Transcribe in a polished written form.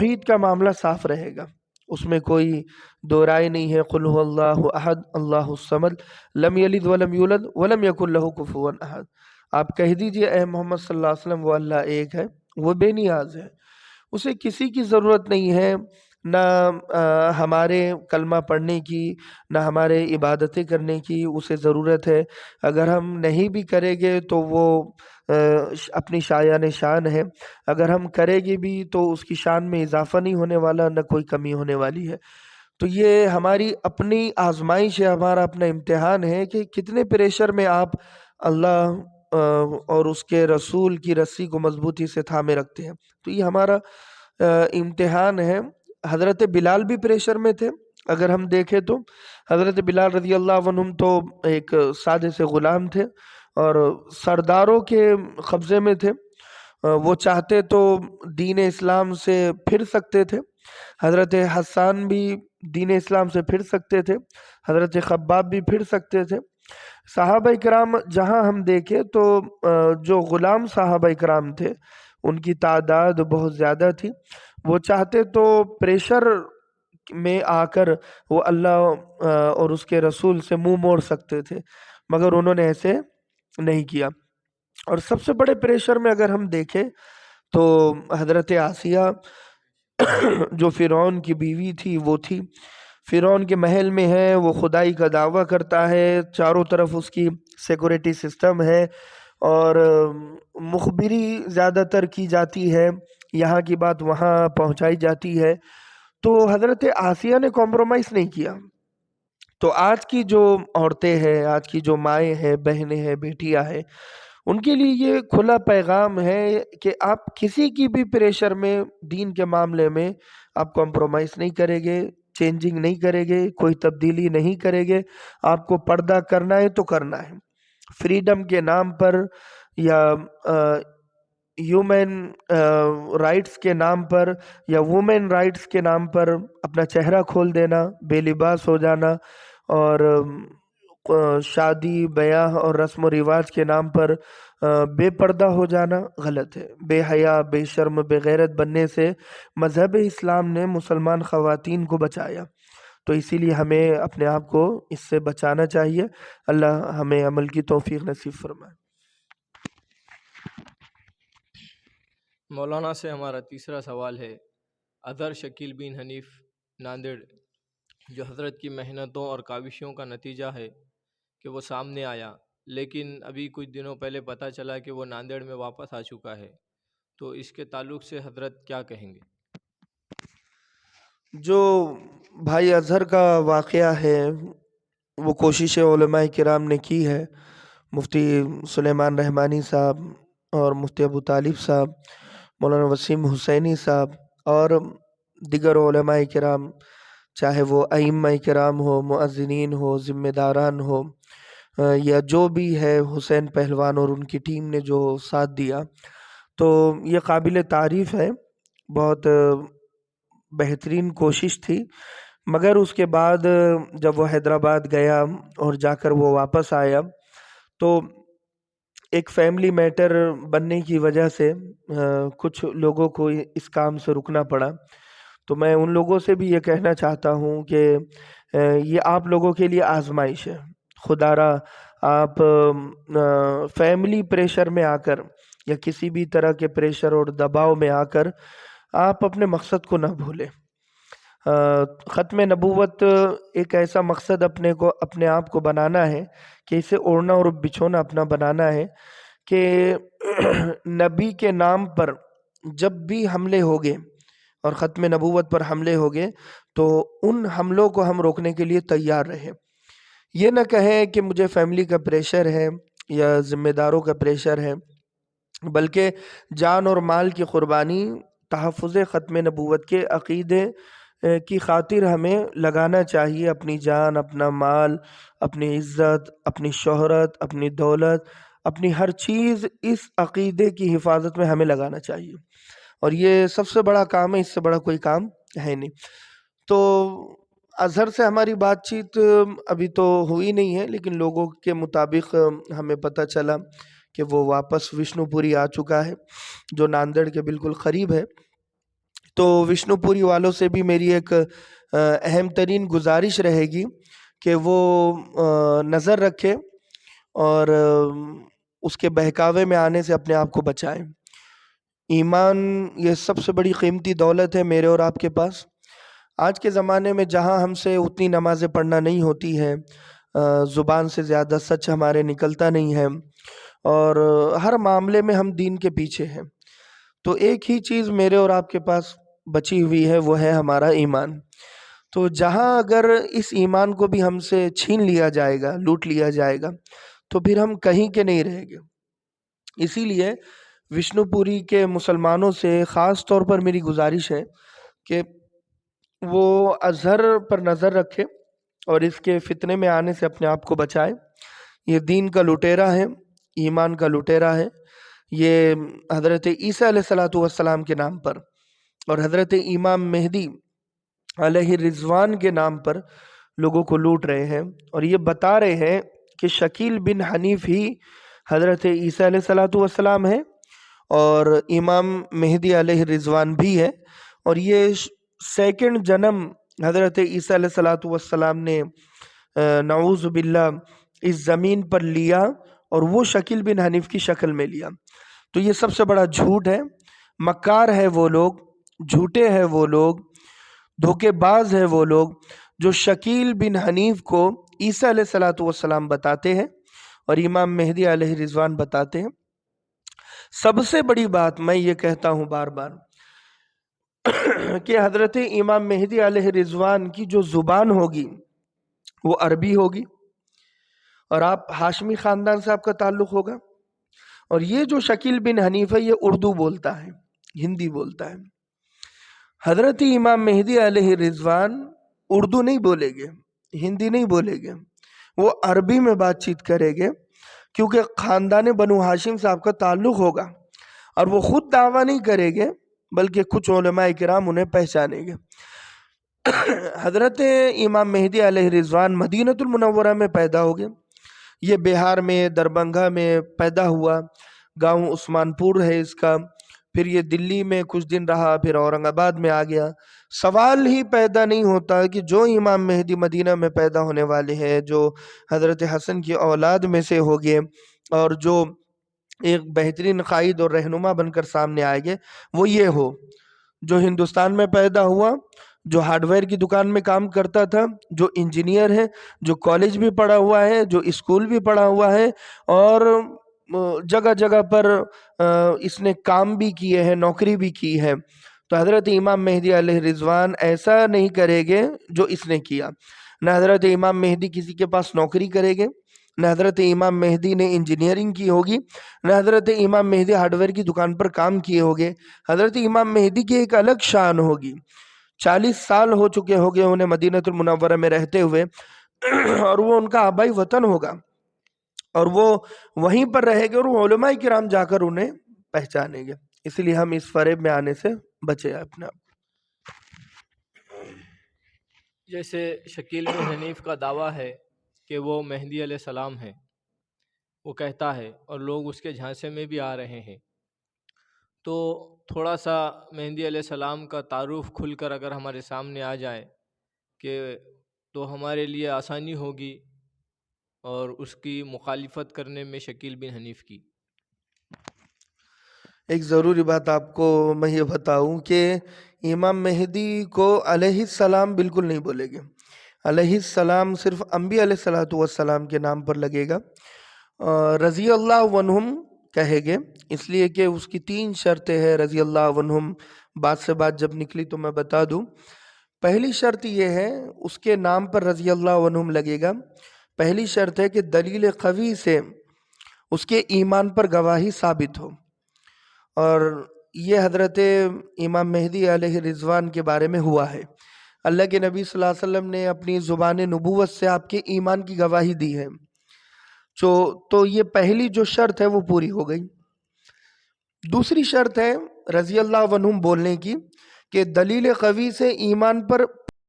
توحید کا معاملہ صاف رہے گا، اس میں کوئی دو رائے نہیں ہے۔ قل هو اللہ احد اللہ الصمد لم یلد ولم یولد ولم یکن لہ کفوا احد۔ آپ کہہ دیجئے اے محمد صلی اللہ علیہ وسلم، وہ اللہ ایک ہے، وہ بے نیاز ہے، اسے کسی کی ضرورت نہیں ہے، نہ ہمارے کلمہ پڑھنے کی، نہ ہمارے عبادتیں کرنے کی اسے ضرورت ہے۔ اگر ہم نہیں بھی کریں گے تو وہ اپنی شایان شان ہے، اگر ہم کریں گے بھی تو اس کی شان میں اضافہ نہیں ہونے والا، نہ کوئی کمی ہونے والی ہے۔ تو یہ ہماری اپنی آزمائش ہے، ہمارا اپنا امتحان ہے کہ کتنے پریشر میں آپ اللہ اور اس کے رسول کی رسی کو مضبوطی سے تھامے رکھتے ہیں۔ تو یہ ہمارا امتحان ہے۔ حضرت بلال بھی پریشر میں تھے، اگر ہم دیکھیں تو حضرت بلال رضی اللہ عنہم تو ایک سادے سے غلام تھے اور سرداروں کے قبضے میں تھے۔ وہ چاہتے تو دین اسلام سے پھر سکتے تھے، حضرت حسان بھی دین اسلام سے پھر سکتے تھے، حضرت خباب بھی پھر سکتے تھے۔ صحابہ کرام جہاں ہم دیکھیں تو جو غلام صحابہ کرام تھے ان کی تعداد بہت زیادہ تھی، وہ چاہتے تو پریشر میں آ کر وہ اللہ اور اس کے رسول سے منہ موڑ سکتے تھے، مگر انہوں نے ایسے نہیں کیا۔ اور سب سے بڑے پریشر میں اگر ہم دیکھیں تو حضرت آسیہ جو فرعون کی بیوی تھی، وہ تھی فرعون کے محل میں ہے، وہ خدائی کا دعویٰ کرتا ہے، چاروں طرف اس کی سیکورٹی سسٹم ہے اور مخبری زیادہ تر کی جاتی ہے، یہاں کی بات وہاں پہنچائی جاتی ہے۔ تو حضرت آسیہ نے کمپرومائز نہیں کیا۔ تو آج کی جو عورتیں ہیں، آج کی جو مائیں ہیں، بہنیں ہیں، بیٹیاں ہیں، ان کے لیے یہ کھلا پیغام ہے کہ آپ کسی کی بھی پریشر میں دین کے معاملے میں آپ کمپرومائز نہیں کریں گے، چینجنگ نہیں کریں گے، کوئی تبدیلی نہیں کریں گے۔ آپ کو پردہ کرنا ہے تو کرنا ہے، فریڈم کے نام پر یا ہیومن رائٹس کے نام پر یا وومن رائٹس کے نام پر اپنا چہرہ کھول دینا، بے لباس ہو جانا اور شادی بیاہ اور رسم و رواج کے نام پر بے پردہ ہو جانا غلط ہے۔ بے حیا، بے شرم، بے غیرت بننے سے مذہب اسلام نے مسلمان خواتین کو بچایا، تو اسی لیے ہمیں اپنے آپ کو اس سے بچانا چاہیے۔ اللہ ہمیں عمل کی توفیق نصیب فرمائے۔ مولانا سے ہمارا تیسرا سوال ہے، اظہر شکیل بن حنیف ناندیڑ، جو حضرت کی محنتوں اور کاوشوں کا نتیجہ ہے کہ وہ سامنے آیا، لیکن ابھی کچھ دنوں پہلے پتہ چلا کہ وہ ناندیڑ میں واپس آ چکا ہے، تو اس کے تعلق سے حضرت کیا کہیں گے؟ جو بھائی اظہر کا واقعہ ہے وہ کوشش علماء کرام نے کی ہے، مفتی سلیمان رحمانی صاحب اور مفتی ابو طالب صاحب، مولانا وسیم حسینی صاحب اور دیگر علماء کرام، چاہے وہ ائمہ کرام ہو، مؤذنین ہو، ذمہ داران ہو یا جو بھی ہے، حسین پہلوان اور ان کی ٹیم نے جو ساتھ دیا، تو یہ قابل تعریف ہے، بہت بہترین کوشش تھی۔ مگر اس کے بعد جب وہ حیدرآباد گیا اور جا کر وہ واپس آیا تو ایک فیملی میٹر بننے کی وجہ سے کچھ لوگوں کو اس کام سے رکنا پڑا۔ تو میں ان لوگوں سے بھی یہ کہنا چاہتا ہوں کہ یہ آپ لوگوں کے لیے آزمائش ہے، خدا را آپ فیملی پریشر میں آ کر یا کسی بھی طرح کے پریشر اور دباؤ میں آ کر آپ اپنے مقصد کو نہ بھولیں۔ ختم نبوت ایک ایسا مقصد اپنے آپ کو بنانا ہے کہ اسے اوڑھنا اور بچھونا اپنا بنانا ہے کہ نبی کے نام پر جب بھی حملے ہوگے اور ختم نبوت پر حملے ہوگے تو ان حملوں کو ہم روکنے کے لیے تیار رہیں۔ یہ نہ کہیں کہ مجھے فیملی کا پریشر ہے یا ذمہ داروں کا پریشر ہے، بلکہ جان اور مال کی قربانی تحفظ ختم نبوت کے عقیدے کی خاطر ہمیں لگانا چاہیے۔ اپنی جان، اپنا مال، اپنی عزت، اپنی شہرت، اپنی دولت، اپنی ہر چیز اس عقیدے کی حفاظت میں ہمیں لگانا چاہیے، اور یہ سب سے بڑا کام ہے، اس سے بڑا کوئی کام ہے نہیں۔ تو اظہر سے ہماری بات چیت ابھی تو ہوئی نہیں ہے، لیکن لوگوں کے مطابق ہمیں پتہ چلا کہ وہ واپس وشنو پوری آ چکا ہے، جو ناندیڑ کے بالکل قریب ہے۔ تو وشنو پوری والوں سے بھی میری ایک اہم ترین گزارش رہے گی کہ وہ نظر رکھے اور اس کے بہکاوے میں آنے سے اپنے آپ کو بچائیں۔ ایمان یہ سب سے بڑی قیمتی دولت ہے میرے اور آپ کے پاس۔ آج کے زمانے میں جہاں ہم سے اتنی نمازیں پڑھنا نہیں ہوتی ہے، زبان سے زیادہ سچ ہمارے نکلتا نہیں ہے، اور ہر معاملے میں ہم دین کے پیچھے ہیں، تو ایک ہی چیز میرے اور آپ کے پاس بچی ہوئی ہے، وہ ہے ہمارا ایمان۔ تو جہاں اگر اس ایمان کو بھی ہم سے چھین لیا جائے گا، لوٹ لیا جائے گا، تو پھر ہم کہیں کے نہیں رہیں گے۔ اسی لیے وشنو پوری کے مسلمانوں سے خاص طور پر میری گزارش ہے کہ وہ اظہر پر نظر رکھے اور اس کے فتنے میں آنے سے اپنے آپ کو بچائے۔ یہ دین کا لٹیرا ہے، ایمان کا لٹیرا ہے۔ یہ حضرت عیسیٰ علیہ السلام کے نام پر اور حضرت امام مہدی علیہ رضوان کے نام پر لوگوں کو لوٹ رہے ہیں، اور یہ بتا رہے ہیں کہ شکیل بن حنیف ہی حضرت عیسیٰ علیہ السلام ہے اور امام مہدی علیہ رضوان بھی ہے، اور یہ سیکنڈ جنم حضرت عیسیٰ علیہ السلام نے نعوذ باللہ اس زمین پر لیا، اور وہ شکیل بن حنیف کی شکل میں لیا۔ تو یہ سب سے بڑا جھوٹ ہے، مکار ہے وہ لوگ، جھوٹے ہیں وہ لوگ، دھوکے باز ہے وہ لوگ جو شکیل بن حنیف کو عیسیٰ علیہ السلام بتاتے ہیں اور امام مہدی علیہ رضوان بتاتے ہیں۔ سب سے بڑی بات میں یہ کہتا ہوں بار بار کہ حضرت امام مہدی علیہ رضوان کی جو زبان ہوگی وہ عربی ہوگی، اور آپ ہاشمی خاندان سے آپ کا تعلق ہوگا، اور یہ جو شکیل بن حنیف ہے یہ اردو بولتا ہے، ہندی بولتا ہے۔ حضرت امام مہدی علیہ رضوان اردو نہیں بولے گے، ہندی نہیں بولے گے، وہ عربی میں بات چیت کرے گے، کیونکہ خاندان بنو ہاشم سے آپ کا تعلق ہوگا، اور وہ خود دعویٰ نہیں کرے گے بلکہ کچھ علماء کرام انہیں پہچانیں گے۔ حضرت امام مہدی علیہ رضوان مدینۃ المنورہ میں پیدا ہو گئے، یہ بہار میں دربھنگا میں پیدا ہوا، گاؤں عثمان پور ہے اس کا، پھر یہ دلی میں کچھ دن رہا، پھر اورنگ آباد میں آ گیا۔ سوال ہی پیدا نہیں ہوتا کہ جو امام مہدی مدینہ میں پیدا ہونے والے ہیں، جو حضرت حسن کی اولاد میں سے ہو گئے اور جو ایک بہترین قائد اور رہنما بن کر سامنے آئے گے، وہ یہ ہو جو ہندوستان میں پیدا ہوا، جو ہارڈ ویئر کی دکان میں کام کرتا تھا، جو انجینئر ہے، جو کالج بھی پڑھا ہوا ہے، جو اسکول بھی پڑھا ہوا ہے، اور جگہ جگہ پر اس نے کام بھی کیے ہیں، نوکری بھی کی ہے۔ تو حضرت امام مہدی علیہ رضوان ایسا نہیں کرے گے جو اس نے کیا۔ نہ حضرت امام مہدی کسی کے پاس نوکری کرے گے، نہ حضرت امام مہدی نے انجینئرنگ کی ہوگی، نہ حضرت امام مہدی ہارڈ ویئر کی دکان پر کام کیے ہوگے۔ حضرت امام مہدی کی ایک الگ شان ہوگی۔ 40 سال ہو چکے ہوگے انہیں مدینۃ المنورہ میں رہتے ہوئے، اور وہ ان کا آبائی وطن ہوگا، اور وہ وہیں پر رہے گے، اور وہ علماء کرام جا کر انہیں پہچانیں گے۔ اس لیے ہم اس فریب میں آنے سے بچے اپنے آپ۔ جیسے شکیل بن حنیف کا دعویٰ ہے کہ وہ مہدی علیہ السلام ہیں، وہ کہتا ہے، اور لوگ اس کے جھانسے میں بھی آ رہے ہیں، تو تھوڑا سا مہدی علیہ السلام کا تعارف کھل کر اگر ہمارے سامنے آ جائے کہ تو ہمارے لیے آسانی ہوگی اور اس کی مخالفت کرنے میں شکیل بن حنیف کی۔ ایک ضروری بات آپ کو میں یہ بتاؤں کہ امام مہدی کو علیہ السلام بالکل نہیں بولے گے۔ علیہ السلام صرف انبیاء علیہ السلام کے نام پر لگے گا۔ رضی اللہ عنہم کہے گے، اس لیے کہ اس کی 3 شرطیں ہیں رضی اللہ عنہم۔ بات سے بات جب نکلی تو میں بتا دوں۔ پہلی شرط یہ ہے اس کے نام پر رضی اللہ عنہم لگے گا۔ پہلی شرط ہے کہ دلیل قوی سے اس کے ایمان پر گواہی ثابت ہو، اور یہ حضرت امام مہدی علیہ رضوان کے بارے میں ہوا ہے۔ اللہ کے نبی صلی اللہ علیہ وسلم نے اپنی زبان نبوت سے آپ کے ایمان کی گواہی دی ہے، تو یہ پہلی جو شرط ہے وہ پوری ہو گئی۔ دوسری شرط ہے رضی اللہ عنہم بولنے کی کہ دلیل قوی سے ایمان پر